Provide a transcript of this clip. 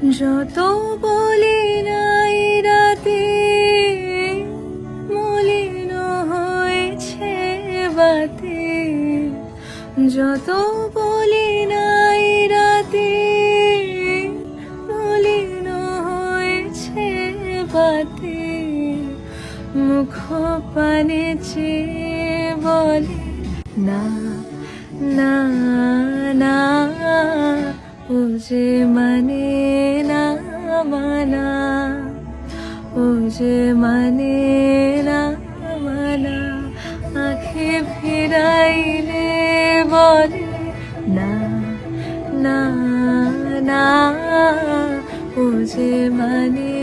যত বলি নাই রাতে মলিন হয়েছে বাতে, যত বলি নাই রাতে মলিন হয়েছে বাতে, মুখ পানে চেয়ে বলে না না না, ও যে মানে না মানা, ও যে মানে না মানা, আঁখে ফিরাইলে বলে না না না, ও যে মানে